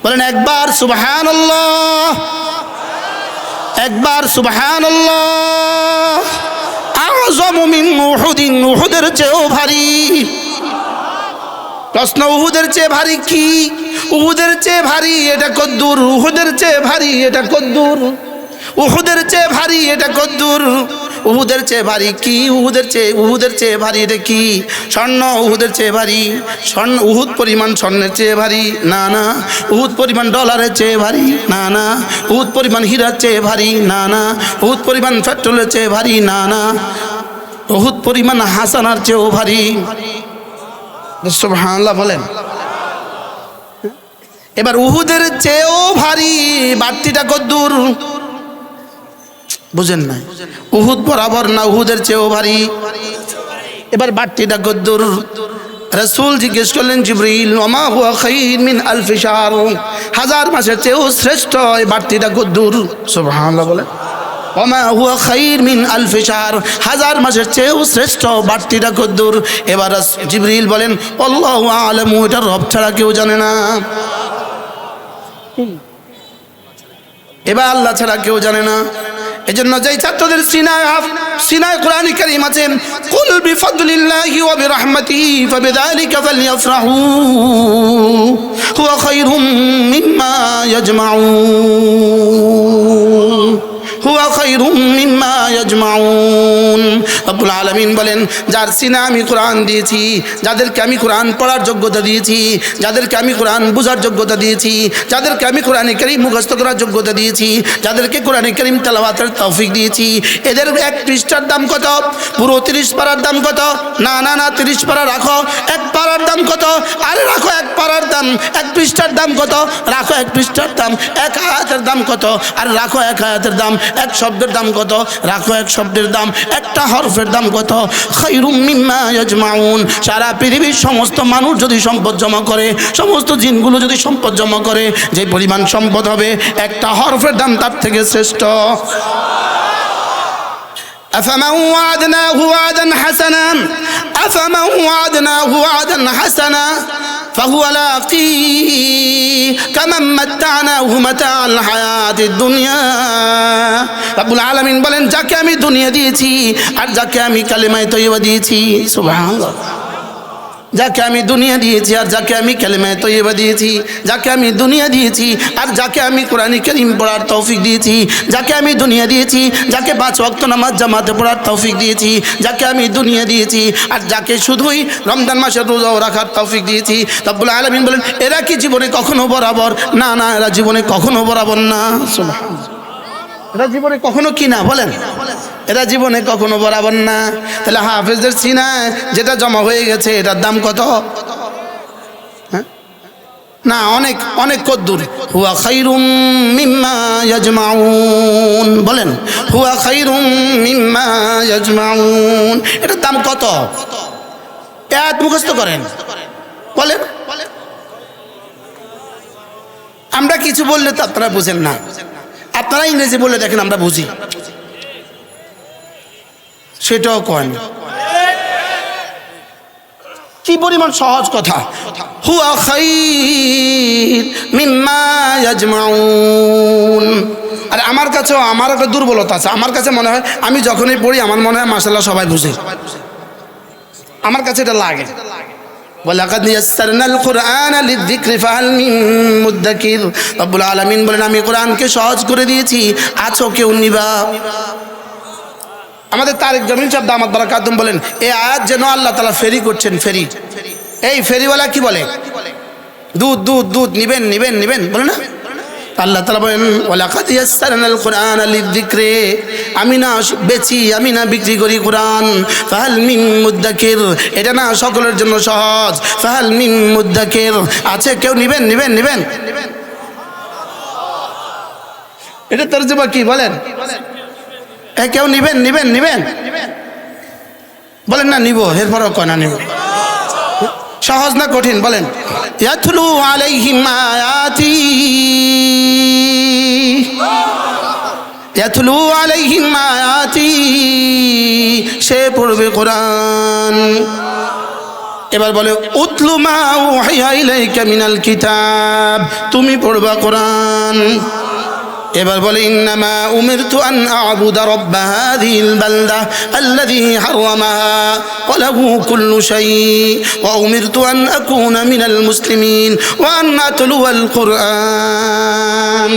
বলেন একবার সুবহানাল্লাহ, একবার সুবহানাল্লাহ। আযমু মিন উহুদিন, উহুদের চেয়েও ভারী। প্রশ্ন, উহুদের চেয়ে ভারী কি? উহুদের চেয়ে ভারী এটা কদ্দুর? উহুদের চেয়ে ভারী এটা কদ্দুর? উহুদের চেয়ে ভারী এটা কদ্দুর? উহুদের চেয়ে ভারী কি? উহুদের চেয়ে ভারী এটা কি? স্বর্ণ উহুদের চেয়ে ভারী? স্বর্ণ উহুদ পরিমাণ স্বর্ণের চেয়ে ভারী? না না। উহুদ পরিমাণ ডলারের চেয়ে ভারী? না না। উহুদ পরিমাণ হীরার চেয়ে ভারী? না না। উহুদ পরিমাণ পেট্রোলের চেয়ে ভারী? না না। উহুদ পরিমাণ হাসানার চেয়েও ভারী। সুবহানাল্লাহ বলেন। এবার উহুদের চেয়েও ভারী বাড়তিটা কদ্দুর? বুঝেন না? উহুদ বরাবর না উহুদের চেয়েও ভারী? এবার বাড়তিটা কদ্দুর? রাসূল জিজ্ঞেস করলেন, জিবরিল ওমা হুয়া খায়রুম মিন আলফি শাহর, হাজার মাসের চেয়েও শ্রেষ্ঠ এই বাড়তিটা কদ্দুর? সুবহানাল্লাহ বলেন। ওমা হুয়া খায়রুম মিন আলফি শাহর, হাজার মাসের চেয়েও শ্রেষ্ঠ বাড়তিটা কদ্দুর? এবার জিবরিল বলেন, আল্লাহু আ'লামু, এটা রব ছাড়া কেউ জানে না। এবার আল্লাহ ছাড়া কেউ জানে না। এজন্য যেই ছাত্রদের সিনায় কোরআন কারীম আছে, কুল বিফাদলিল্লাহি ওয়া বিরহমাতিহি ফাবিযালিকা ফালইফরাহু হুয়া খায়রুম মিম্মা ইয়াজমাউন, হুয়া খায়রুম মিম্মা ইয়াজমাউন। রব্বুল আলামিন বলেন, যার সিনা আমি কোরআন দিয়েছি, যাদেরকে আমি কোরআন পড়ার যোগ্যতা দিয়েছি, যাদেরকে আমি কোরআন বোঝার যোগ্যতা দিয়েছি, যাদেরকে আমি কোরআনে কারীম মুখস্থ করার যোগ্যতা দিয়েছি, যাদেরকে কোরআনে কারীম তেলাওয়াতের তৌফিক দিয়েছি, এদের এক পৃষ্ঠার দাম কত? পুরো 30 পারার দাম কত? না না না, 30 পারা রাখো। এক পারার দাম কত? আরে রাখো এক পারার দাম। এক পৃষ্ঠার দাম কত? রাখো এক পৃষ্ঠার দাম। এক আয়াতের দাম কত? আর রাখো এক আয়াতের দাম। এক শব্দের দাম কত? রাখো এক শব্দের দাম। একটা হরফের দাম কত? খায়রুম মিম্মা ইয়াজমাউন। সারা পৃথিবীর সমস্ত মানুষ যদি সম্পদ জমা করে, সমস্ত জিনগুলো যদি সম্পদ জমা করে, যে পরিমাণ সম্পদ হবে, একটা হরফের দাম তার থেকে শ্রেষ্ঠ। أفمن وعدناه وعدا حسنا أفمن وعدناه وعدا حسنا فهو لاقيه كمن متعناه متاع الحياة الدنيا। রব্বুল আলামিন বলেন, যাকে আমি দুনিয়া দিয়েছি আর যাকে আমি কালিমায়ে তয়্যিবা দিয়েছি, সুবহানাল্লাহ, যাকে আমি দুনিয়া দিয়েছি আর যাকে আমি কালিমায়ে তয়্যিবা দিয়েছি, যাকে আমি দুনিয়া দিয়েছি আর যাকে আমি কোরআনে কারীম পড়ার তৌফিক দিয়েছি, যাকে আমি দুনিয়া দিয়েছি, যাকে 5 ওয়াক্ত নামাজ জামাতে পড়ার তৌফিক দিয়েছি, যাকে আমি দুনিয়া দিয়েছি আর যাকে শুধুই রমজান মাসের রোজা রাখার তৌফিক দিয়েছি। রব্বুল আলামিন বলেন, এরা কি জীবনে কখনো বরাবর? না না, এরা জীবনে কখনো বরাবর না। সুবহানাল্লাহ। এরা জীবনে কখনো কি না? বলেন, এরা জীবনে কখনো বরাবর না। তাহলে হাফেজদের সিনায় যেটা জমা হয়ে গেছে এটার দাম কত? না, অনেক অনেক কদ্দুর। হুয়া খায়রুম মিম্মা ইয়াজমাউন। বলেন, হুয়া খায়রুম মিম্মা ইয়াজমাউন, এটার দাম কত? আয়াত মুখস্থ করেন, বলেন। আমরা কিছু বললে তো আপনারা বুঝেন না। আপনারা ইংরেজি বলে দেখেন, আমরা বুঝি, সেটাও কয় না। কি পরিমাণ সহজ কথা। হুয়া খায়র মিম্মা ইয়াজমাউন। আর আমার কাছেও আমার একটা দুর্বলতা আছে। আমার কাছে মনে হয়, আমি যখনই পড়ি আমার মনে হয় মাশাআল্লাহ সবাই বুঝে। আমার কাছে এটা লাগে। ওয়ালাকাদ ইয়াসসারনাল কুরআনা লিযিকরি ফাহাল মিন মুদ্দাকির। রব্বুল আলামিন বলেন, আমি কোরআনকে সহজ করে দিয়েছি, আছো কেউ নিবা? আমাদের তারেক জমিন সাহেব দামাত বারাকাতুম বলেন, এই আয়াত যেন আল্লাহ তাআলা ফেরি করছেন। ফেরি, এই ফেরিওয়ালা কি বলে? দুধ দুধ দুধ নিবেন নিবেন নিবেন বলে না? আল্লাহ তাআলা বলেন, ওয়ালাকাদ ইয়াসসারনাল কুরআনা লিযিকরি, আমি না বেচি, আমি না বিক্রি করি কোরআন। ফাহাল মিন মুদ্দাকির, এটা না সকলের জন্য সহজ। ফাহাল মিন মুদ্দাকির, আছে কেউ নিবেন নিবেন নিবেন? এটা তরজমা কি বলেন? কেউ নিবেন নিবেন নিবেন বলেন না? নিব, এরপরও কয় না নিব। সহজ না কঠিন? বলেন। ইয়াতলু আলাইহিম আয়াতি, ইয়াতলু আলাইহিম আয়াতি, সে পড়বে কোরআন। এবার বলে, উতলু উতলু মা উহিয়া ইলাইকা মিনাল কিতাব, তুমি পড়বা কোরআন। এবার বলে ইন্নামা উমিরতু আন আ'বুদা রাব্বা হাযিহিল বালদা আল্লাযী হারামাহা ওয়া লাহু কুল্লু শাই ওয়া উমিরতু আন আকুনা মিনাল মুসলিমিন ওয়া আন আতলুয়াল কুরআন।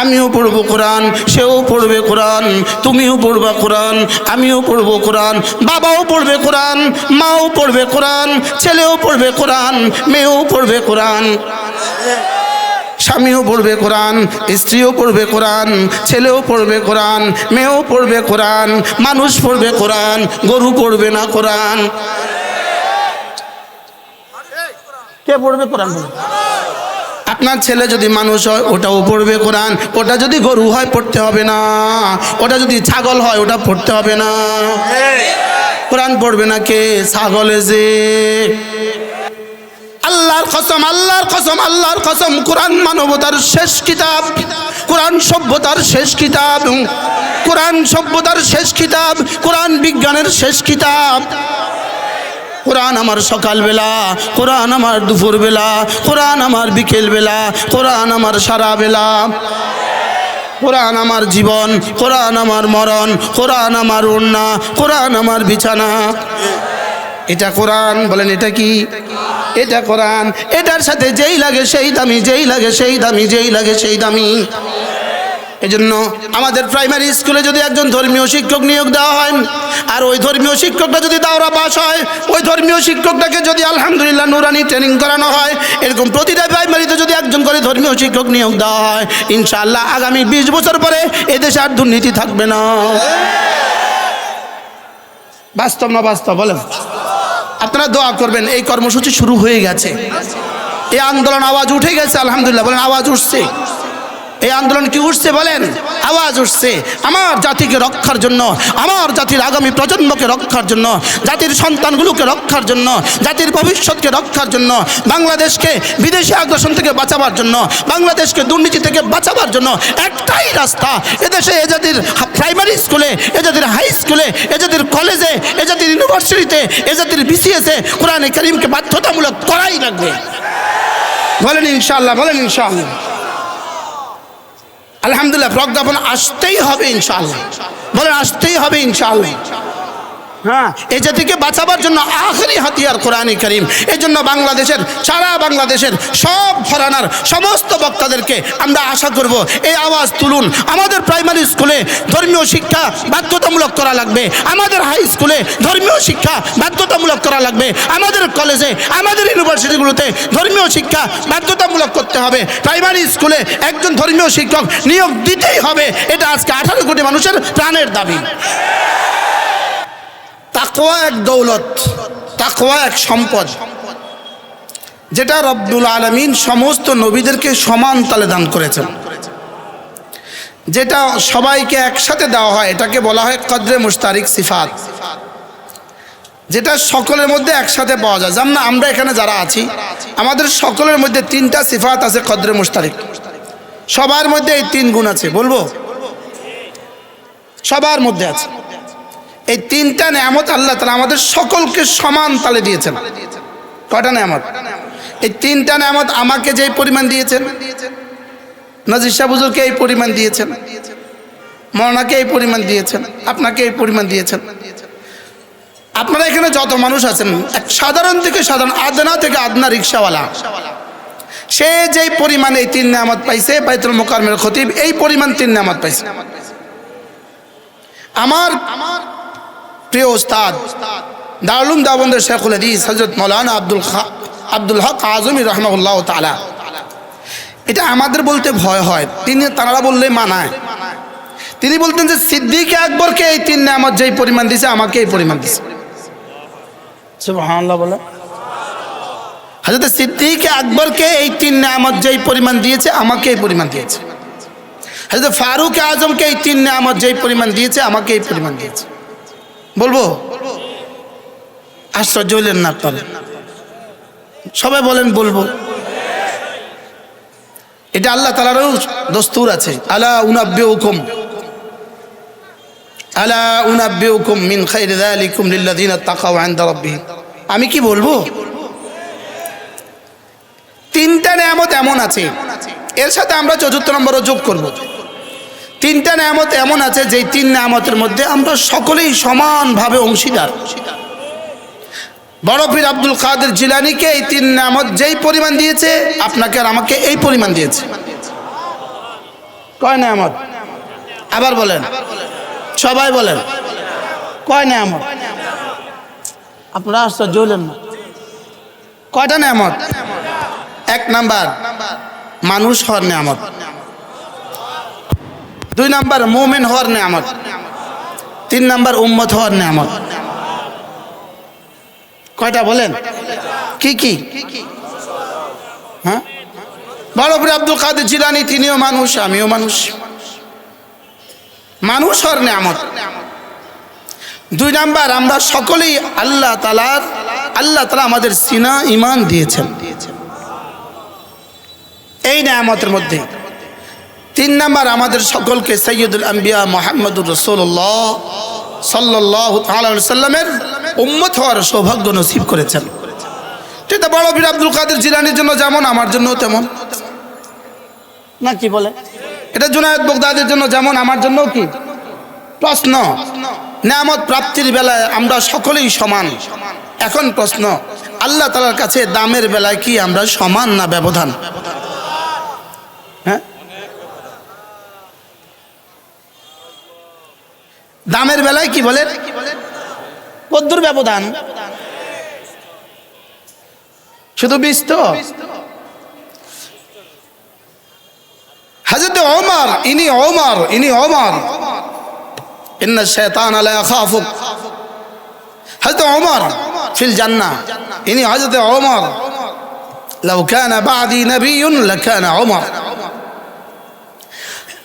আমিও পড়ব কোরআন, সেও পড়বে কোরআন, তুমিও পড়বা কোরআন, আমিও পড়ব কোরআন, বাবাও পড়বে কোরআন, মাও পড়বে কোরআন, ছেলেও পড়বে কোরআন, মেয়েও পড়বে কোরআন, স্বামীও পড়বে কোরআন, স্ত্রীও পড়বে কোরআন, ছেলেও পড়বে কোরআন, মেয়েও পড়বে কোরআন, মানুষ পড়বে কোরআন, গরু পড়বে না কোরআন। কে পড়বে কোরআন? আপনার ছেলে যদি মানুষ হয় ওটাও পড়বে কোরআন, ওটা যদি গরু হয় পড়তে হবে না, ওটা যদি ছাগল হয় ওটা পড়তে হবে না। কোরআন পড়বে না কে? ছাগলে যে। আল্লাহর কসম, আল্লাহর কসম, আল্লাহর কসম, কোরআন মানবতার শেষ কিতাব, কোরআন সভ্যতার শেষ কিতাব, কোরআন সভ্যতার শেষ কিতাব, কোরআন বিজ্ঞানের শেষ কিতাব। কোরআন আমার সকালবেলা, কোরআন আমার দুপুরবেলা, কোরআন আমার বিকেলবেলা, কোরআন আমার সারাবেলা, কোরআন আমার জীবন, কোরআন আমার মরণ, কোরআন আমার ওড়না, কোরআন আমার বিছানা। এটা কোরআন। বলেন এটা কি? এটা কোরআন। এটার সাথে যেই লাগে সেই দামি, যেই লাগে সেই দামি, যেই লাগে সেই দামি। এজন্য আমাদের প্রাইমারি স্কুলে যদি একজন ধর্মীয় শিক্ষক নিয়োগ দেওয়া হয়, আর ওই ধর্মীয় শিক্ষকটা যদি দাওরা পাস হয়, ওই ধর্মীয় শিক্ষকটাকে যদি আলহামদুলিল্লাহ নুরানি ট্রেনিং করানো হয়, এরকম প্রতিটা প্রাইমারিতে যদি একজন করে ধর্মীয় শিক্ষক নিয়োগ দেওয়া হয়, ইনশাআল্লাহ আগামী 20 বছর পরে এদেশে আর দুর্নীতি থাকবে না। বাস্তব না বাস্তব? বলেন। আপনারা দোয়া করবেন। এই কর্মসূচি শুরু হয়ে গেছে, এই আন্দোলন আওয়াজ উঠে গেছে আলহামদুলিল্লাহ। বলেন আওয়াজ উঠছে। এই আন্দোলন কি উঠছে? বলেন আওয়াজ উঠছে। আমার জাতিকে রক্ষার জন্য, আমার জাতির আগামী প্রজন্মকে রক্ষার জন্য, জাতির সন্তানগুলোকে রক্ষার জন্য, জাতির ভবিষ্যৎকে রক্ষার জন্য, বাংলাদেশকে বিদেশি আগ্রাসন থেকে বাঁচাবার জন্য, বাংলাদেশকে দুর্নীতি থেকে বাঁচাবার জন্য একটাই রাস্তা। এদেশে এ জাতির প্রাইমারি স্কুলে, এ জাতির হাই স্কুলে, এ জাতির কলেজে, এ জাতির ইউনিভার্সিটিতে, এ জাতির বিসিএসে কোরআনে কারীমকে বাধ্যতামূলক করাই লাগবে। বলেন ইনশাআল্লাহ। বলেন ইনশাআল্লাহ। আলহামদুলিল্লাহ। প্রজ্ঞাপন আসতেই হবে ইনশাআল্লাহ। বলেন আসতেই হবে ইনশাআল্লাহ। হ্যাঁ, এই জাতিকে বাঁচাবার জন্য আখেরি হাতিয়ার কোরআনে কারীম। এই জন্য বাংলাদেশের, সারা বাংলাদেশের সব ঘরানার সমস্ত বক্তাদেরকে আমরা আশা করব এই আওয়াজ তুলুন। আমাদের প্রাইমারি স্কুলে ধর্মীয় শিক্ষা বাধ্যতামূলক করা লাগবে, আমাদের হাই স্কুলে ধর্মীয় শিক্ষা বাধ্যতামূলক করা লাগবে, আমাদের কলেজে, আমাদের ইউনিভার্সিটিগুলোতে ধর্মীয় শিক্ষা বাধ্যতামূলক করতে হবে। প্রাইমারি স্কুলে একজন ধর্মীয় শিক্ষক নিয়োগ দিতেই হবে। এটা আজকে 18 কোটি মানুষের প্রাণের দাবি। তাকওয়া এক দৌলত, তাকওয়া এক সম্পদ, যেটা রব্বুল আলামিন সমস্ত নবীদেরকে সমান তালে দান করেছেন। যেটা সবাইকে একসাথে দেওয়া হয় এটাকে বলা হয় কদরে মুশতারিক সিফাত, যেটা সকলের মধ্যে একসাথে পাওয়া যায়। যেমন আমরা এখানে যারা আছি, আমাদের সকলের মধ্যে 3টা সিফাত আছে কদরে মুশতারিক। সবার মধ্যে এই 3 গুণ আছে। বলবো সবার মধ্যে আছে। এই 3টা নেয়ামত আল্লাহ তাআলা আমাদের সকলকে সমান তালে দিয়েছেন। কয়টা নেয়ামত? এই 3টা নেয়ামত আমাকে যেই পরিমাণ দিয়েছেন, নাজির শাহ হুজুরকে এই পরিমাণ দিয়েছেন, মওলানাকে এই পরিমাণ দিয়েছেন, আপনাকে এই পরিমাণ দিয়েছেন। আপনারা এখানে যত মানুষ আছেন, এক সাধারণ থেকে সাধারণ, আদনা থেকে আদনা রিকশাওয়ালা, সে যেই পরিমাণ এই 3 নেয়ামত পাইছে, বাইতুল মুকাররমের খতিব এই পরিমাণ 3 নেয়ামত পাইছে। আমার প্রিয় উস্তাদ দারুল উলুম দেওবন্দের শেখুল হাদিস হযরত মাওলানা আব্দুল হক আজমি রাহমাহুল্লাহ তাআলা, এটা আমাদের বলতে ভয় হয়, তারা বললে মানায়। তিনি বলতেন যে সিদ্দিক আকবরকে এই 3 নেয়ামত যেই পরিমাণ দিয়েছে, আমাকে এই পরিমাণ দিয়েছে। সুবহানাল্লাহ বলে। হযরত সিদ্দিক আকবরকে এই 3 নেয়ামত যেই পরিমাণ দিয়েছে, আমাকে এই পরিমাণ দিয়েছে। হযরত ফারুক আজমকে এই 3 নেয়ামত যেই পরিমাণ দিয়েছে, আমাকে এই পরিমাণ দিয়েছে। বলবো? আশ্চর্য হলেন না আপনারা? সবাই বলেন বলবো। এটা আল্লাহ তাআলারও দস্তুর আছে। আলা উনাব্বিউকুম মিন খায়রি যালিকুম লিল্লাযিনা তাকাউ ইনদা রাব্বিহিম। আমি কি বলবো? তিনটা নেয়ামত এমন আছে, এর সাথে আমরা চতুর্থ নম্বরও যোগ করব। তিনটা নেয়ামত এমন আছে যেই তিন নেয়ামতের মধ্যে আমরা সকলেই সমানভাবে অংশীদার। বড় পীর আব্দুল কাদের জিলানীকে এই তিন নেয়ামত যেই পরিমাণ দিয়েছে, আপনাকে আর আমাকে এই পরিমাণ দিয়েছে। কয় নেয়ামত? আবার বলেন, সবাই বলেন, কয় নেয়ামত? আপনারা আশ্চর্য হলেন না? কয়টা নেয়ামত? এক নাম্বার মানুষ হওয়ার নেয়ামত, দুই নাম্বার মুমিন হওয়ার নেয়ামত, তিন নাম্বার উম্মত হওয়ার নেয়ামত। কয়টা বলেন? কি কি? হ্যাঁ, বড় পীর আব্দুল কাদের জিলানী তিনিও মানুষ, আমিও মানুষ। মানুষ হওয়ার নেয়ামত। দুই নাম্বার আমরা সকলেই আল্লাহ তাআলা আমাদের সিনা ঈমান দিয়েছেন এই নেয়ামতের মধ্যে। তিন নাম্বার আমাদের সকলকে সাইয়্যিদুল আম্বিয়া মুহাম্মদুর রাসূলুল্লাহ সাল্লাল্লাহু তাআলা আলাইহি সাল্লামের উম্মত হওয়ার সৌভাগ্য নসিব করেছেন। এটা বড় পীর আব্দুল কাদের জিলানীর জন্য যেমন, আমার জন্য তেমন, না কি বলে? এটা জুনায়েদ বাগদাদির জন্য যেমন, আমার জন্য কি? প্রশ্ন, নেয়ামত প্রাপ্তির বেলায় আমরা সকলেই সমান। এখন প্রশ্ন, আল্লাহ তাআলার কাছে দামের বেলায় কি আমরা সমান না ব্যবধান? হ্যাঁ, দামের বেলায় কি বলেন? কদ্দুর ব্যবধান? শুধু 20 তো? হযরত ওমর, ইনি ওমর ইন্না শাইতান লা ইয়াখাফুক। হযরত ওমর ফিল জান্নাহ, ইনি হযরত ওমর। লাউ কানা বাদি নবিয়্যুন লাকানা ওমর।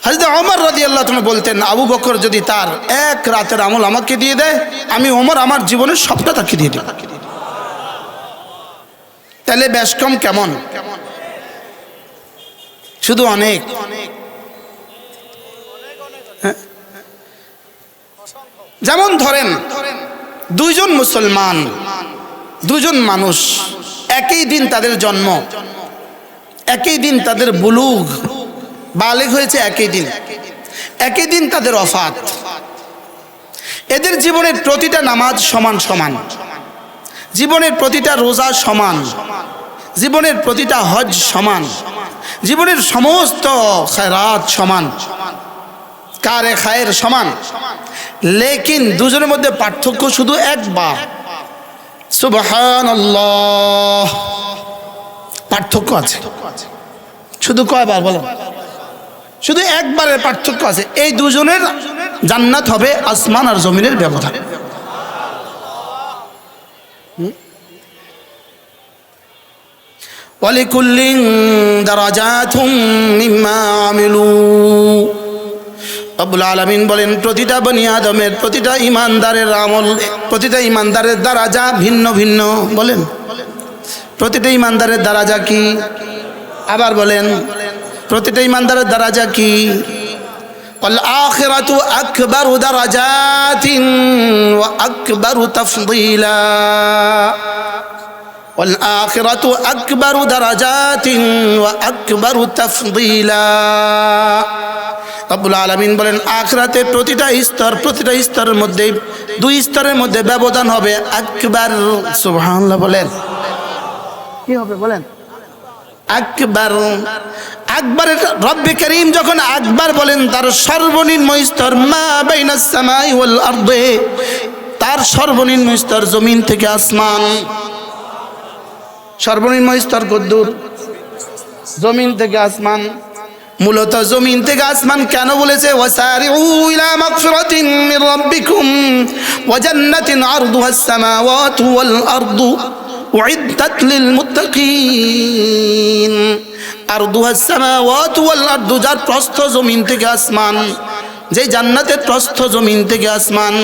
হযরত ওমর রাদিয়াল্লাহু তাআলা বলতেন, আবু বকর যদি তার এক রাতের আমল আমাকে দিয়ে দেয়, আমি ওমর আমার জীবনের সবটা তাকে দিয়ে দেব। তাহলে বেশ কম কেমন? শুধু অনেক। যেমন ধরেন দুইজন মুসলমান, দুজন মানুষ, একই দিন তাদের জন্ম, একই দিন তাদের বুলুগ, বালেগ হয়েছে একই দিন তাদের ওফাত। এদের জীবনের প্রতিটা নামাজ সমান সমান, জীবনের প্রতিটা রোজা সমান, জীবনের প্রতিটা হজ সমান, জীবনের সমস্ত খায়রাত সমান, কারে খায়ের সমান। লেকিন দুজনের মধ্যে পার্থক্য শুধু একবার। সুবহানাল্লাহ, পার্থক্য আছে। শুধু কয়বার বলেন? শুধু একবারের পার্থক্য আছে। এই দুজনের জান্নাত হবে আসমান আর জমিনের ব্যবধান। ওয়ালিকুল্লিন দারাজাতুম মিম্মা আমিলু। রব্বুল আলামিন বলেন, প্রতিটা বনি আদমের, প্রতিটা ইমানদারের আমল, প্রতিটা ইমানদারের দারাজা ভিন্ন ভিন্ন। বলেন, প্রতিটা ইমানদারের দারাজা কি? আবার বলেন, প্রতিটা ইমানদারের দারাজা কি? ওয়াল আখিরাতু আকবারু দারাজাতিন ওয়া আকবারু তাফদীলা। ওয়াল আখিরাতু আকবারু দারাজাতিন ওয়া আকবারু তাফদীলা। রব্বুল আলামিন বলেন, আখিরাতে প্রতিটা স্তরের মধ্যে, দুই স্তরের মধ্যে ব্যবধান হবে আকবার। সুবহানাল্লাহ বলেন, কি হবে বলেন? আকবার। আকবরের রব্বে করিম যখন আকবার বলেন, তার সর্বনিম্ন স্তর মা বাইনাস সামাই ওয়াল আরদে, তার সর্বনিম্ন স্তর জমিন থেকে আসমান। সর্বনিম্ন স্তর কদ্দুর? জমিন থেকে আসমান। মূলত জমিন থেকে আসমান কেন বলেছে? ওয়াসারিউ ইলা মাগফিরাতিন মির রাব্বিকুম ওয়া জান্নাতিন আরদুহাস সামাওয়াতু ওয়াল আরদু উইদ্দাত লিল মুত্তাকিন। আরদুহাস সামাওয়াতু ওয়াল আরদু, যার প্রস্থ জমিন থেকে আসমান, যে জান্নাতের প্রস্থ জমিন থেকে আসমান।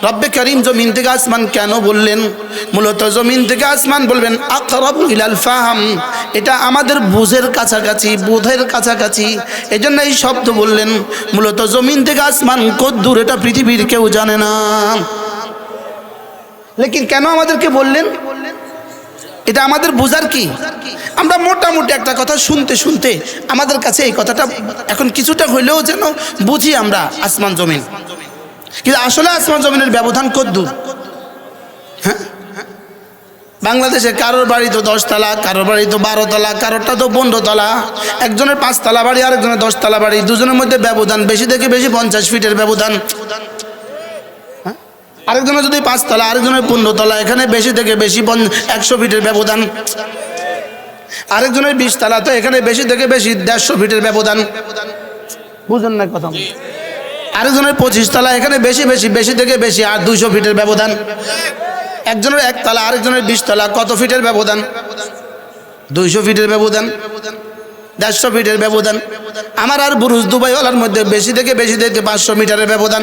রব্বে করিম জমিন থেকে আসমান কেন বললেন? মূলত জমিন থেকে আসমান বলবেন আকরাবু ইলাল ফাহাম, এটা আমাদের বুঝের কাছাকাছি, বোধের কাছাকাছি, এজন্য এই শব্দ বললেন। মূলত জমিন থেকে আসমান কত দূর এটা পৃথিবীর কেউ জানে না। লেকিন কেন আমাদেরকে বললেন? এটা আমাদের বোঝার কি? আমরা মোটামুটি একটা কথা শুনতে শুনতে আমাদের কাছে এই কথাটা এখন কিছুটা হইলেও যেন বুঝি আমরা আসমান জমিন, কিন্তু আসলে আসমান জমিনের ব্যবধান কতদূর? হ্যাঁ, বাংলাদেশে কারোর বাড়ি তো 10 তলা, কারোর বাড়ি তো 12 তলা, কারোরটা তো 15 তলা, একজনের 5 তলা বাড়ি, আরেকজনের 10 তলা বাড়ি, দুজনের মধ্যে ব্যবধান বেশি থেকে বেশি 50 ফিটের ব্যবধান। আরেকজনের যদি 5 তলা, আরেকজনের 15 তলা, এখানে বেশি থেকে বেশি 100 ফিটের ব্যবধান। আরেকজনের 20 তলা, তো এখানে বেশি থেকে বেশি 150 ফিটের ব্যবধান। বুঝুন না কথা? আরেকজনের 25 তলা, এখানে বেশি থেকে বেশি আর 200 ফিটের ব্যবধান। একজনের 1 তলা, আরেকজনের 20 তলা, কত ফিটের ব্যবধান? 200 ফিটের ব্যবধান, 150 ফিটের ব্যবধান। আমার আর বুরুজ দুবাইওয়ালার মধ্যে বেশি থেকে 500 মিটারের ব্যবধান।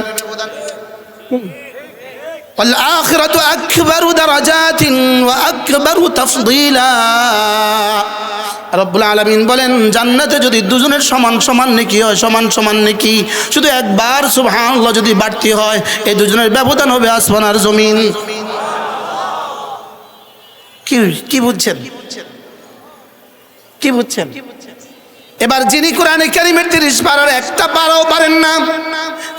والآخرة أكبر درجات وأكبر تفضيلا। রব্বুল আলামিন বলেন, জান্নাতে যদি দুজনের সমান সমান নেকি হয়, সমান সমান নেকি, শুধু একবার সুবহানাল্লাহ যদি বাড়তি হয়, এই দুজনের ব্যবধান হবে আসমান আর জমিন। কি বুঝছেন? কি বুঝছেন? এবার যিনি কোরআনে কারীমের 30 পারার একটা পারাও পারেন না,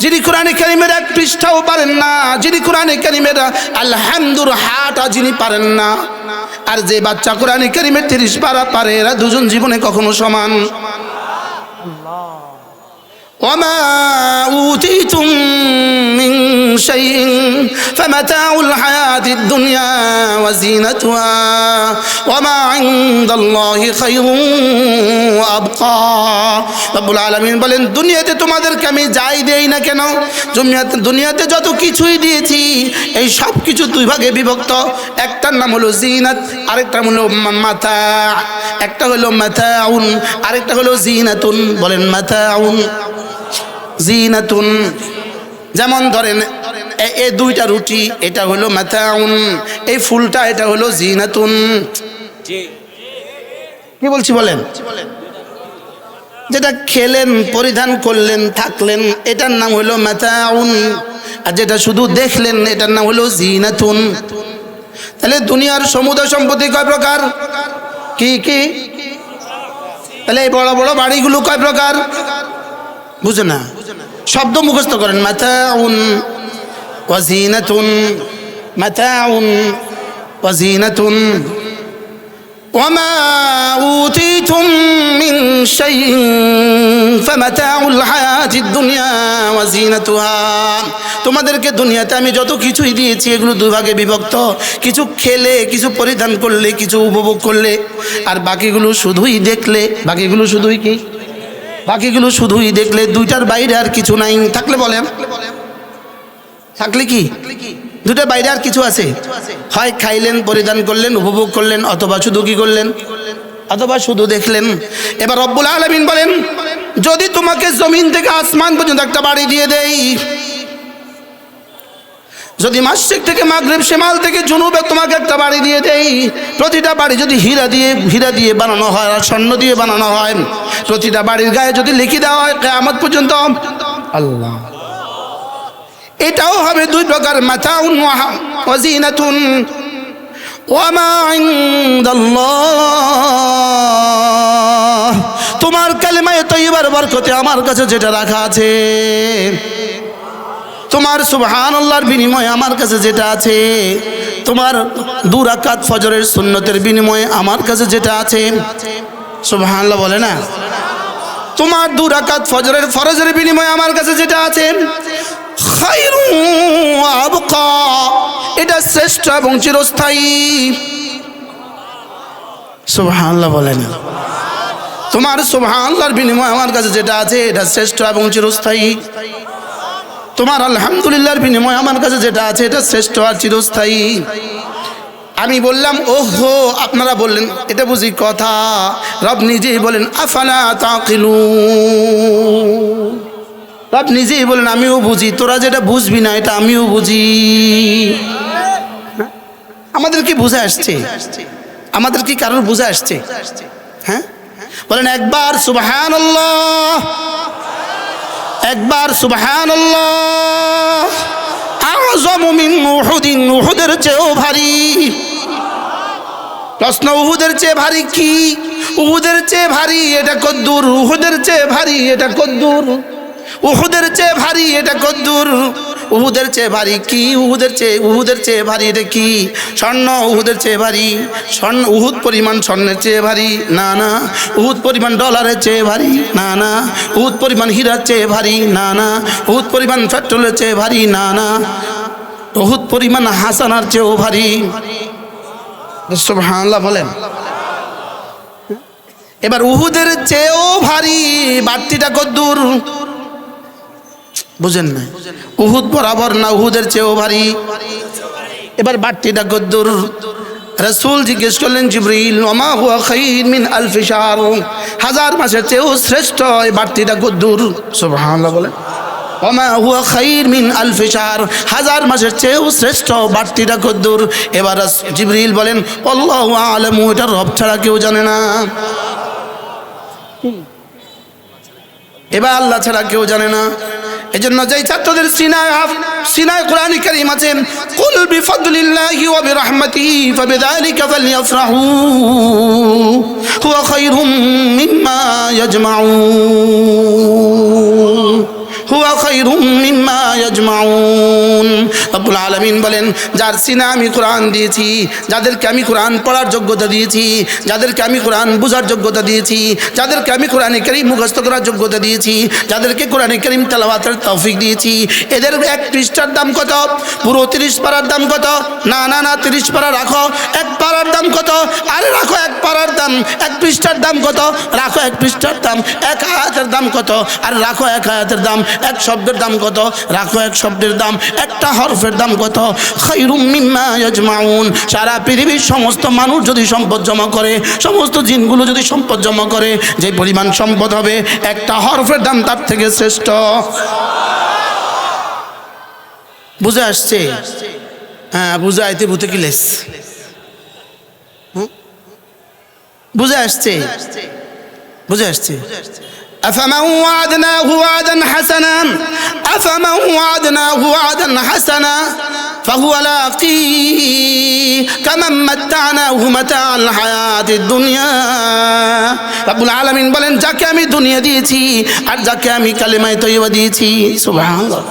যিনি কোরআনে কারীমের 1 পৃষ্ঠাও পারেন না, যিনি কোরআনে কারীমের আলহামদুর হাটা যিনি পারেন না, আর যে বাচ্চা কোরআনে কারীমের 30 পারা পারে, এরা দুজন জীবনে কখনো সমান। وما أوتيتم من شيء فمتاع الحياة الدنيا وزينتها وما عند الله خير وأبقى। রব্বুল আলামিন বলেন, দুনিয়াতে তোমাদেরকে আমি যাই দেই না কেন, দুনিয়াতে যত কিছুই দিয়েছি এই সব কিছু 2 ভাগে বিভক্ত। একটার নাম হলো জিনাত, আরেকটা হলো মাতা। একটা হলো মাতাউন, আরেকটা হলো জিনাতুন। বলেন মাতাউন, জিনাতুন। যেমন ধরেন এই 2টা রুটি, এটা হলো মাতাউন, এই ফুলটা এটা হলো জিনাতুন। কি বলছি বলেন? যেটা খেলেন, পরিধান করলেন, থাকলেন, এটার নাম হলো মাতাউন, আর যেটা শুধু দেখলেন এটার নাম হলো জিনাতুন। তাহলে দুনিয়ার সমুদয় সম্পত্তি কয় প্রকার? কি কি? তাহলে এই বড় বড় বাড়িগুলো কয় প্রকার? বুঝো না, শব্দ মুখস্থ করেন। মাতাউন ওয়া জিনাতুন, মাতাউন ওয়া জিনাতুন। وما أوتيتم من شيء فمتاع الحياة الدنيا وزينتها। তোমাদেরকে দুনিয়াতে আমি যত কিছুই দিয়েছি এগুলো 2 ভাগে বিভক্ত। কিছু খেলে, কিছু পরিধান করলে, কিছু উপভোগ করলে, আর বাকিগুলো শুধুই দেখলে। বাকিগুলো শুধুই কি? বাকিগুলো শুধুই দেখলে, 2টার বাইরে আর কিছু নাই। থাকলে বলেন, থাকলে কি? 2টার বাইরে আর কিছু আছে? হয় খাইলেন, পরিধান করলেন, উপভোগ করলেন, অথবা শুধু কি করলেন? অথবা শুধু দেখলেন। এবার রব্বুল আলামিন বলেন, যদি তোমাকে জমিন থেকে আসমান পর্যন্ত একটা বাড়ি দিয়ে দেই, যদি মাশরিক থেকে মাগরিব, শিমাল থেকে জুনুবে তোমাকে একটা বাড়ি দিয়ে দেই, প্রতিটা বাড়ি যদি হীরা দিয়ে বানানো হয় আর স্বর্ণ দিয়ে বানানো হয়, প্রতিটা বাড়ির গায়ে যদি লিখে দেওয়া হয় কিয়ামত পর্যন্ত, আল্লাহ, এটাও হবে 2 প্রকার, মাতাউন ওয়া জিনাতুন। ওয়া মা ইনদাল্লাহ, তোমার কালিমায়ে তাইয়্যিবার বরকতে আমার কাছে যেটা রাখা আছে, তোমার সুবহানাল্লাহর বিনিময়ে আমার কাছে যেটা আছে, তোমার 2 রাকাত ফজরের সুন্নতের বিনিময়ে আমার কাছে যেটা আছে, সুবহানাল্লাহ বলে না, তোমার 2 রাকাত ফজরের ফরজের বিনিময়ে আমার কাছে যেটা আছে, খায়রু ওয়া আবকা, এটা শ্রেষ্ঠ এবং চিরস্থায়ী। সুবহানাল্লাহ বলে না, তোমার সুবহানাল্লাহর বিনিময়ে আমার কাছে যেটা আছে এটা শ্রেষ্ঠ এবং চিরস্থায়ী। তোমার আলহামদুলিল্লাহর বিনিময়ে আমার কাছে যেটা আছে এটা শ্রেষ্ঠ আর চিরস্থায়ী। আমি বললাম ওহো, আপনারা বললেন এটা বুঝি কথা। রব নিজেই বলেন আফালা তাকিলুন, রব নিজেই বলেন আমিও বুঝি, তোরা যেটা বুঝবি না এটা আমিও বুঝি। আমাদের কি বুঝে আসছে? আমাদের কি কারোর বুঝে আসছে? হ্যাঁ বলেন একবার সুবহানাল্লাহ, একবার সুবহানাল্লাহ। আযমু মিন উহুদিন, উহুদের চেয়েও ভারী। প্রশ্ন, উহুদের চেয়ে ভারী কি? উহুদের চেয়ে ভারী এটা কদ্দুর? উহুদের চেয়ে ভারী এটা কদ্দুর? উহুদের চেয়ে ভারী এটা কদ্দুর? উহুদের চেয়ে ভারী কি? উহুদের চেয়ে ভারী এটা কি? স্বর্ণ উহুদের চেয়ে ভারী? স্বর্ণ উহুদ পরিমাণ স্বর্ণের চেয়ে ভারী? না না। উহুদ পরিমাণ ডলারের চেয়ে ভারী? না না। উহুদ পরিমাণ হীরার চেয়ে ভারী? না না। উহুদ পরিমাণ পেট্রোলের চেয়ে ভারী? না না। উহুদ পরিমাণ হাসানার চেয়েও ভারী। সুবহানাল্লাহ বলেন। এবার উহুদের চেয়েও ভারী বাড়তিটা কদ্দুর? বুঝেন না? উহুদ বরাবর না উহুদের চেয়েও ভারী? এবার বাড়তিটা কদ্দুর? রাসূল জিজ্ঞেস করলেন, জিবরিল, ওমা হুয়া খায়রুম মিন আলফি শাহর, হাজার মাসের চেয়েও শ্রেষ্ঠ এই বাড়তিটা কদ্দুর? সুবহানাল্লাহ বলেন। ওমা হুয়া খায়রুম মিন আলফি শাহর, হাজার মাসের চেয়েও শ্রেষ্ঠ বাড়তিটা কদ্দুর? এবার জিবরিল বলেন, আল্লাহু আ'লামু, এটা রব ছাড়া কেউ জানে না। এবার আল্লাহ ছাড়া কেউ জানে না। এজন্য যেই ছাত্রদের সিনায় কোরআন কারীম আছে, কুল বিফাদলিল্লাহি ওয়া বিরহমাতিহি ফাবিযালিকা ফালইফরাহু হুয়া খায়রুম মিম্মা ইয়াজমাউন, হুয়া খায়রুম মিম্মা ইয়াজমাউন। রব্বুল আলামিন বলেন, যার সিনা আমি কোরআন দিয়েছি, যাদেরকে আমি কোরআন পড়ার যোগ্যতা দিয়েছি, যাদেরকে আমি কোরআন বোঝার যোগ্যতা দিয়েছি, যাদেরকে আমি কোরআনে কারীম মুখস্থ করার যোগ্যতা দিয়েছি, যাদেরকে কোরআনে কারীম তেলাওয়াতের তৌফিক দিয়েছি, এদের এক পৃষ্ঠার দাম কত? পুরো 30 পারার দাম কত? না না না, 30 পারা রাখো। এক পারার দাম কত? আরে রাখো এক পারার দাম। এক পৃষ্ঠার দাম কত? রাখো এক পৃষ্ঠার দাম। এক আয়াতের দাম কত? আর রাখো এক আয়াতের দাম। এক শব্দের দাম কত? রাখো এক শব্দের দাম। একটা হরফের দাম কত? খায়রুম মিম্মা ইয়াজমাউন। সারা পৃথিবীর সমস্ত মানুষ যদি সম্পদ জমা করে, সমস্ত জিনগুলো যদি সম্পদ জমা করে, যে পরিমাণ সম্পদ হবে, একটা হরফের দাম তার থেকে শ্রেষ্ঠ। বুঝে আসছে? হ্যাঁ, বুঝে আইতে ভূতে কি লেস? বুঝে আসছে? বুঝে আসছে? أفمن وعدناه وعدا حسنا أفمن وعدناه وعدا حسنا فهو لاقيه كمن متعناه متاع الحياة الدنيا। রব্বুল আলামিন বলেন, যাকে আমি দুনিয়া দিয়েছি আর যাকে আমি কালিমায়ে তয়্যিবা দিয়েছি, সুবহানাল্লাহ,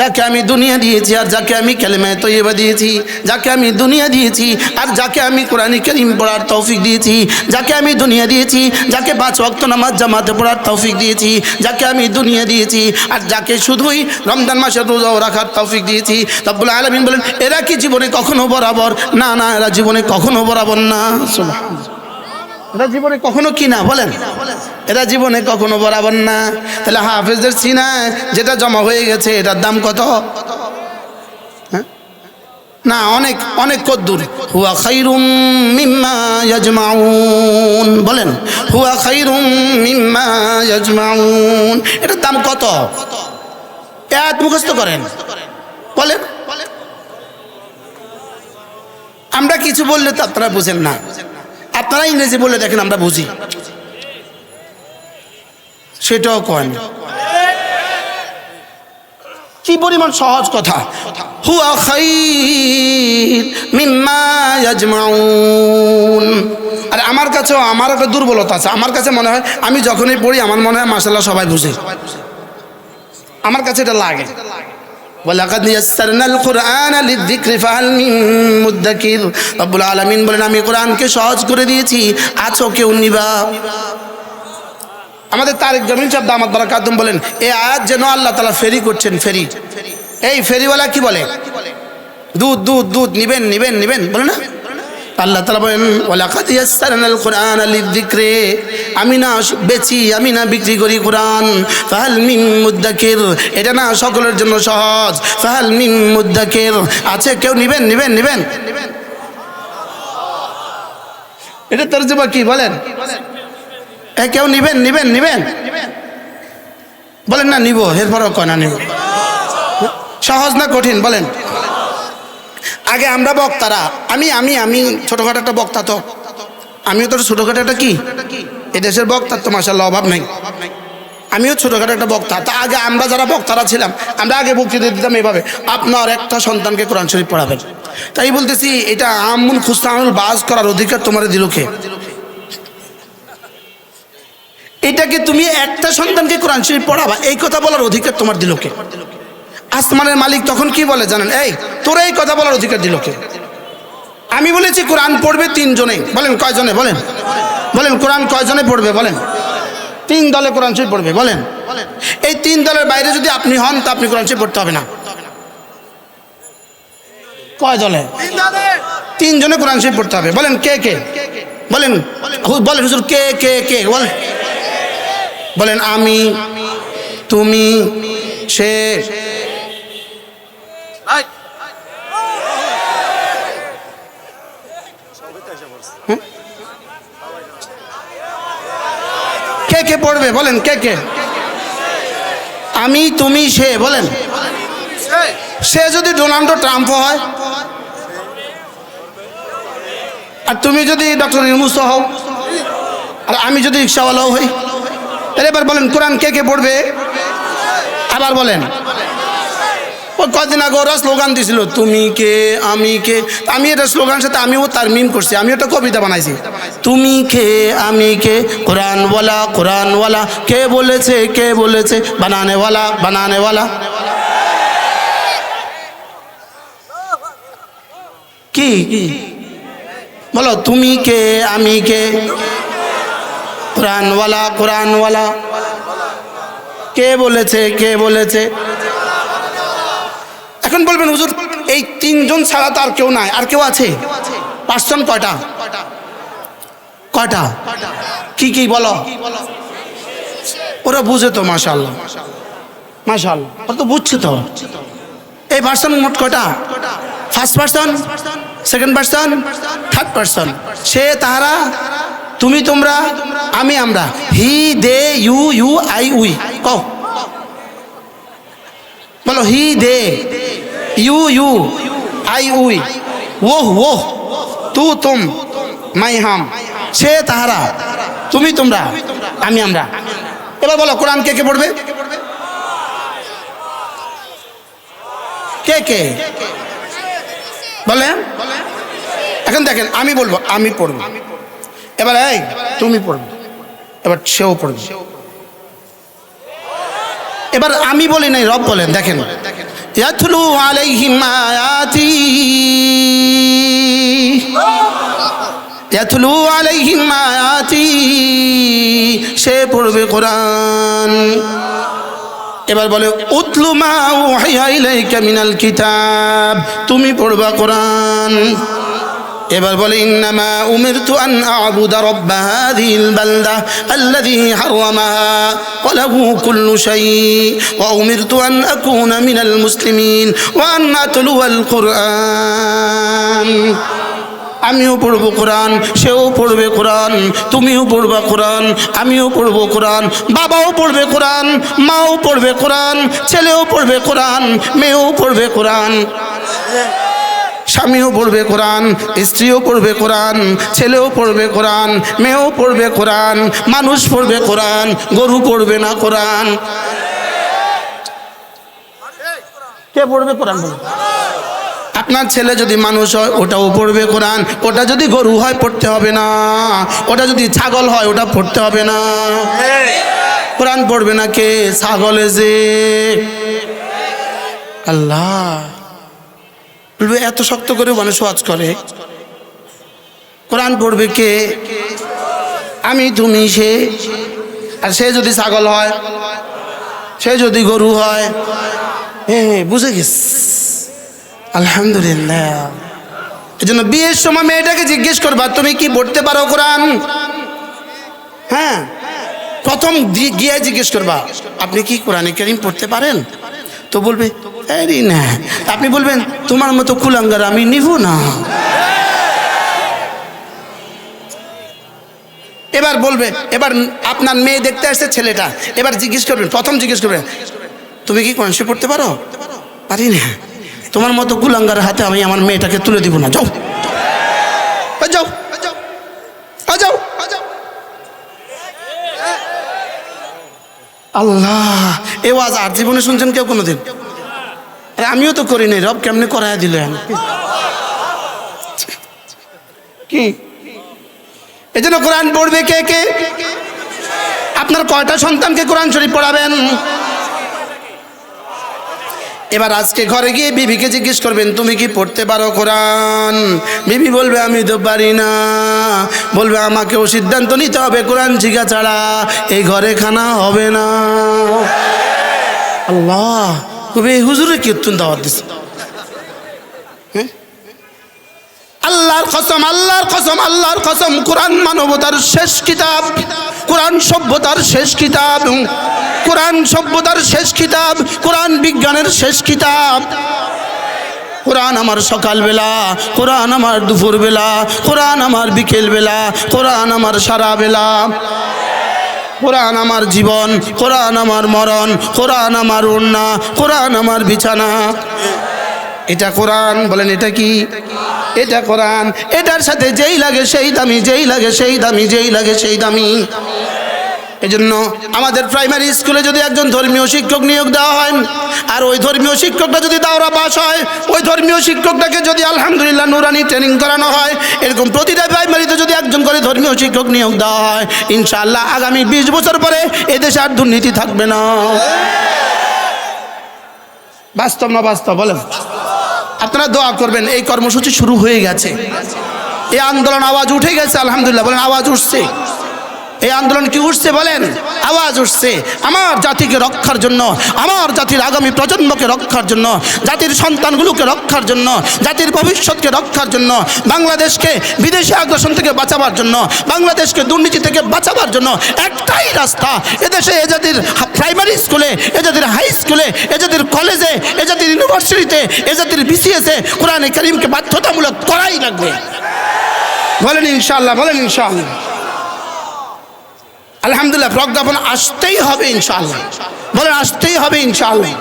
যাকে আমি দুনিয়া দিয়েছি আর যাকে আমি কালিমায়ে তয়্যিবা দিয়েছি, যাকে আমি দুনিয়া দিয়েছি আর যাকে আমি কোরআন কারীম পড়ার তৌফিক দিয়েছি, যাকে আমি দুনিয়া দিয়েছি, যাকে 5 ওয়াক্ত নামাজ জামাতে পড়ার তৌফিক দিয়েছি, যাকে আমি দুনিয়া দিয়েছি আর যাকে শুধুই রমজান মাসের রোজা রাখার তৌফিক দিয়েছি। রব্বুল আলামিন বলেন, এরা কি জীবনে কখনো বরাবর? না না, এরা জীবনে কখনো বরাবর না। সুবহানাল্লাহ। এরা জীবনে কখনো কি না? বলেন, এরা জীবনে কখনো বরাবর না। তাহলে হাফেজদের সিনায় যেটা জমা হয়ে গেছে, এটার দাম কত? না, অনেক অনেক কদ্দুর। হুয়া খায়রুম মিম্মা ইয়াজমাউন। বলেন, হুয়া খায়রুম মিম্মা ইয়াজমাউন, এটার দাম কত? আয়াত মুখস্থ করেন, বলেন। আমরা কিছু বললে তো আপনারা বুঝেন না। আপনারা ইংরেজি বললে দেখেন আমরা বুঝি, সেটাও কয় না। কি পরিমাণ সহজ কথা। হুয়া খায়র মিম্মা ইয়াজমাউন। আর আমার কাছেও আমার একটা দুর্বলতা আছে। আমার কাছে মনে হয়, আমি যখনই পড়ি আমার মনে হয় মাশাআল্লাহ সবাই বুঝে। আমার কাছে এটা লাগে। ওয়ালাকাদ ইয়াসসারনাল কুরআনা লিযিকরি ফাহাল মিন মুদ্দাকির। রব্বুল আলামিন বলেন, আমি কোরআনকে সহজ করে দিয়েছি, আছো কেউ নিবা? আমাদের তারেক জমিন সাহেব দামাত বারাকাতুম বলেন, এই আয়াত যেন আল্লাহ তাআলা ফেরি করছেন। ফেরি, এই ফেরিওয়ালা কি বলে? দুধ দুধ দুধ নিবেন নিবেন নিবেন বলে না? আল্লাহ তাআলা বলেন, ওয়ালাকাদ ইয়াসসারনাল কুরআনা লিযিকরি, আমি না বেচি, আমি না বিক্রি করি কোরআন। ফাহাল মিন মুদ্দাকির, এটা না সকলের জন্য সহজ। ফাহাল মিন মুদ্দাকির, আছে কেউ নিবেন নিবেন নিবেন? এটা তরজমা কি বলেন? কেউ নিবেন নিবেন নিবেন বলেন না? নিব, এরপরও কয় না নিব। সহজ না কঠিন বলেন? আগে আমরা বক্তারা, আমি আমি আমি ছোটখাটো একটা বক্তা, তো আমিও তো ছোটখাটো একটা কি এদেশের বক্তার তো মাশাআল্লাহ অভাব নাই। আমিও ছোটখাটো একটা বক্তা। তা আগে আমরা যারা বক্তারা ছিলাম, আমরা আগে বক্তৃতা দিতাম এভাবে, আপনার একটা সন্তানকে কোরআন শরীফ পড়াবেন, তাই বলতেছি এটা আমুল খুসরানুল বাজ করার অধিকার তোমার দিল কে? এটাকে তুমি একটা সন্তানকে কোরআন শরীফ পড়াবা এই কথা বলার অধিকার তোমার দিল কে? আসমানের মালিক তখন কি বলে জানেন? এই তোরা এই কথা বলার অধিকার দিল কে? আমি বলেছি কোরআন পড়বে 3 জনে। বলেন কয়জনে? বলেন বলেন কোরআন কয়জনে পড়বে? বলেন 3 দলে কোরআন শরীফ পড়বে। বলেন এই 3 দলের বাইরে যদি আপনি হন তা আপনি কোরআন শরীফ পড়তে হবে না। কয় দলে? 3 জনে কোরআন শরীফ পড়তে হবে। বলেন কে কে? বলেন বলেন হুজুর কে কে কে? বলেন বলেন আমি, তুমি, সে। কে কে পড়বে? বলেন কে কে? আমি, তুমি, সে। বলেন সে যদি ডোনাল্ড ট্রাম্প হয় আর তুমি যদি ডক্টর ইউনূস হও আর আমি যদি রিক্সাওয়ালাও হই, তাহলে এবার বলেন কোরআন কে কে পড়বে? আবার বলেন। ওই কদিন আগে ওরা স্লোগান দিয়েছিল তুমি কে আমি কে। আমি এটা স্লোগানের সাথে আমিও তার মিম করছি, আমি একটা কবিতা বানাইছি। তুমি কে আমি কে, কোরআনওয়ালা কোরআনওয়ালা, কে বলেছে কে বলেছে, বানানেওয়ালা বানানেওয়ালা। কি কি বলো? তুমি কে আমি কে, কোরআনওয়ালা কোরআনওয়ালা, কে বলেছে কে বলেছে। এখন বলবেন হুজুর এই 3 জন ছাড়া তো আর কেউ নাই, আর কেউ আছে? পার্সন কয়টা? কয়টা? কি কি বলো? ওরা বুঝে তো মাশাআল্লাহ মাশাআল্লাহ, ওরা তো বুঝছে তো। এই পার্সন মোট কয়টা? First person, second person, third person. সে তাহারা, তুমি তোমরা, আমি আমরা, he they you you I we. কও বলো he they you you I we, ওহ ওহ, তু তুম, মাই হাম। সে তাহারা, তুমি তোমরা, আমি আমরা। এবার বলো কোরআন কে কে পড়বে? কে কে বলেন? এখন দেখেন আমি বলবো আমি পড়বো, এবার এই তুমি পড়বে, এবার সেও পড়বে। এবার আমি বলি নাই, রব বলেন। দেখেন ইয়াতলু আলাইহিম আয়াতি, ইয়াতলু আলাইহিম আয়াতি, সে পড়বে কোরআন। এবার বলে উতলু মা উহিয়া ইলাইকা মিনাল কিতাব, তুমি পড়বা কোরআন। এবার বলে ইন্নামা উমিরতু আন আ'বুদা রাব্বা হাযিহিল বালদা আল্লাযী হারামাহা ওয়া লাহু কুল্লু শাই ওয়া উমিরতু আন আকুনা মিনাল মুসলিমিন ওয়া আন আতলুয়াল কুরআন। আমিও পড়বো কোরআন, সেও পড়বে কোরআন, তুমিও পড়বা কোরআন, আমিও পড়বো কোরআন, বাবাও পড়বে কোরআন, মাও পড়বে কোরআন, ছেলেও পড়বে কোরআন, মেয়েও পড়বে কোরআন, স্বামীও পড়বে কোরআন, স্ত্রীও পড়বে কোরআন, ছেলেও পড়বে কোরআন, মেয়েও পড়বে কোরআন, মানুষ পড়বে কোরআন, গরু পড়বে না কোরআন। কে পড়বে কোরআন? আপনার ছেলে যদি মানুষ হয় ওটাও পড়বে কোরআন, ওটা যদি গরু হয় পড়তে হবে না, ওটা যদি ছাগল হয় ওটা পড়তে হবে না। কোরআন পড়বে না কে? ছাগলে যে আল্লাহ বলবে এত শক্ত করে মানুষ ওয়াজ করে, কোরআন পড়বে কে? আমি তুমি সে। আর সে যদি ছাগল হয়, সে যদি গরু হয়, বুঝে গেছ আলহামদুলিল্লাহ। এই জন্য বিয়ের সময় মেয়েটাকে জিজ্ঞেস করবা তুমি কি পড়তে পারো কোরআন? হ্যাঁ, প্রথম গিয়ে জিজ্ঞেস করবা আপনি কি কোরআনে কারীম পড়তে পারেন? তো বলবে আরে না। আপনি বলবেন তোমার মতো কুলাঙ্গার আমি নিব না। এবার বলবে, এবার আপনার মেয়ে দেখতে আসছে ছেলেটা, এবার জিজ্ঞেস করবেন, প্রথম জিজ্ঞেস করবেন তুমি কি কোরআন শরীফ পড়তে পারো? পারি না। তোমার মতো কুলাঙ্গার হাতে আমি আমার মেয়েটাকে তুলে দিব না, যাও যাও যাও। আল্লাহ, এ ওয়াজ আর জীবনে শুনছেন কেউ কোনোদিন? আরে আমিও তো করি নাই, রব কেমনে করায় দিলেন। কি এই জন্য কোরআন পড়বে কে কে? আপনার কয়টা সন্তানকে কোরআন শরীফ পড়াবেন? এবার আজকে ঘরে গিয়ে বিবিকে জিজ্ঞেস করবেন তুমি কি পড়তে পারো কোরআন? বিবি বলবে আমি তো পারি না। বলবে আমাকেও সিদ্ধান্ত নিতে হবে, কোরআন শিখা ছাড়া এই ঘরে খানা হবে না। আল্লাহ, তবে এই হুজুরে কীর্তন দাওয়াত দিছে। আল্লাহর কসম, আল্লাহর কসম, আল্লাহর কসম, কোরআন মানবতার শেষ কিতাব, কোরআন সভ্যতার শেষ কিতাব, কোরআন সভ্যতার শেষ কিতাব, কোরআন বিজ্ঞানের শেষ কিতাব। কোরআন আমার সকালবেলা, কোরআন আমার দুপুরবেলা, কোরআন আমার বিকেলবেলা, কোরআন আমার সারা বেলা, কোরআন আমার জীবন, কোরআন আমার মরণ, কোরআন আমার ওড়না, কোরআন আমার বিছানা। এটা কোরআন। বলেন এটা কি? এটা কোরআন। এটার সাথে যেই লাগে সেই দামি, যেই লাগে সেই দামি, যেই লাগে সেই দামি। এজন্য আমাদের প্রাইমারি স্কুলে যদি একজন ধর্মীয় শিক্ষক নিয়োগ দেওয়া হয়, আর ওই ধর্মীয় শিক্ষকটা যদি দাওরা পাস হয়, ওই ধর্মীয় শিক্ষকটাকে যদি আলহামদুলিল্লাহ নুরানি ট্রেনিং করানো হয়, এরকম প্রতিটা প্রাইমারিতে যদি একজন করে ধর্মীয় শিক্ষক নিয়োগ দেওয়া হয়, ইনশাআল্লাহ আগামী 20 বছর পরে এদেশে আর দুর্নীতি থাকবে না। বাস্তব না বাস্তব? বলেন। আপনারা দোয়া করবেন। এই কর্মসূচি শুরু হয়ে গেছে, এই আন্দোলন আওয়াজ উঠে গেছে আলহামদুলিল্লাহ। বলেন আওয়াজ উঠছে। এই আন্দোলন কি উঠছে? বলেন আওয়াজ উঠছে। আমার জাতিকে রক্ষার জন্য, আমার জাতির আগামী প্রজন্মকে রক্ষার জন্য, জাতির সন্তানগুলোকে রক্ষার জন্য, জাতির ভবিষ্যৎকে রক্ষার জন্য, বাংলাদেশকে বিদেশি আগ্রাসন থেকে বাঁচাবার জন্য, বাংলাদেশকে দুর্নীতি থেকে বাঁচাবার জন্য একটাই রাস্তা। এদেশে এ জাতির প্রাইমারি স্কুলে, এ জাতির হাই স্কুলে, এ জাতির কলেজে, এ জাতির ইউনিভার্সিটিতে, এ জাতির বিসিএসে কোরআনে কারীমকে বাধ্যতামূলক করাই লাগবে। বলেন ইনশাআল্লাহ। বলেন ইনশাআল্লাহ। আলহামদুলিল্লাহ, প্রজ্ঞাপন আসতেই হবে ইনশাআল্লাহ। বলেন আসতেই হবে ইনশাআল্লাহ।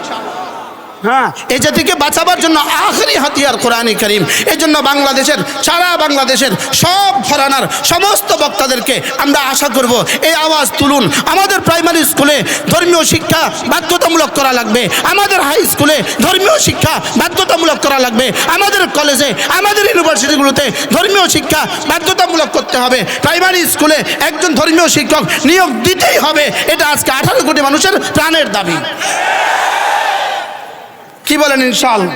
হ্যাঁ, এই জাতিকে বাঁচাবার জন্য আখেরি হাতিয়ার কোরআনে কারীম। এই জন্য বাংলাদেশের, সারা বাংলাদেশের সব ঘরানার সমস্ত বক্তাদেরকে আমরা আশা করব এই আওয়াজ তুলুন। আমাদের প্রাইমারি স্কুলে ধর্মীয় শিক্ষা বাধ্যতামূলক করা লাগবে, আমাদের হাই স্কুলে ধর্মীয় শিক্ষা বাধ্যতামূলক করা লাগবে, আমাদের কলেজে, আমাদের ইউনিভার্সিটিগুলোতে ধর্মীয় শিক্ষা বাধ্যতামূলক করতে হবে। প্রাইমারি স্কুলে একজন ধর্মীয় শিক্ষক নিয়োগ দিতেই হবে। এটা আজকে 18 কোটি মানুষের প্রাণের দাবি। কি বলেন ইনশাআল্লাহ?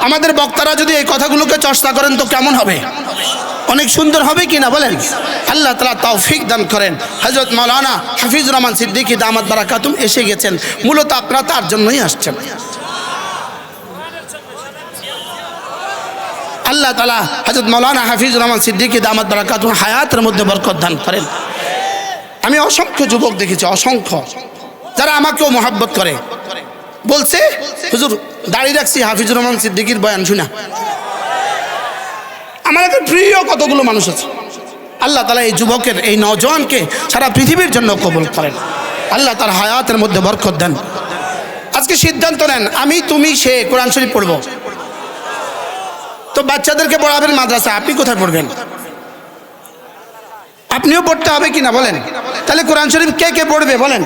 আমাদের বক্তারা যদি এই কথাগুলোকে চর্চা করেন তো কেমন হবে? অনেক সুন্দর হবে কি না? বলেন। আল্লাহ তাআলা তৌফিক দান করেন। হযরত মাওলানা হাফিজুর রহমান সিদ্দিকী দামাত বারাকাতুম এসে গেছেন। মূলত আপনারা তার জন্যই আসছেন। আল্লাহ তাআলা হযরত মাওলানা হাফিজুর রহমান সিদ্দিকী দামাত বারাকাতুম হায়াতের মধ্যে বরকত দান করেন। আমি অসংখ্য যুবক দেখেছি, অসংখ্য, যারা আমাকেও মহব্বত করে। বলছে হুজুর দাঁড়িয়ে রাখছি হাফিজুর রহমান সিদ্দিকীর বয়ান শুনা। আমার একটা প্রিয় কতগুলো মানুষ আছে। আল্লাহ তাআলা এই যুবকের, এই নওজোয়ানকে সারা পৃথিবীর জন্য কবুল করেন। আল্লাহ তার হায়াতের মধ্যে বরকত দেন। আজকে সিদ্ধান্ত নেন, আমি তুমি সে কোরআন শরীফ পড়ব। তো বাচ্চাদেরকে পড়াবেন মাদ্রাসা, আপনি কোথায় পড়বেন? আপনিও পড়তে হবে কিনা বলেন। তাহলে কোরআন শরীফ কে কে পড়বে বলেন?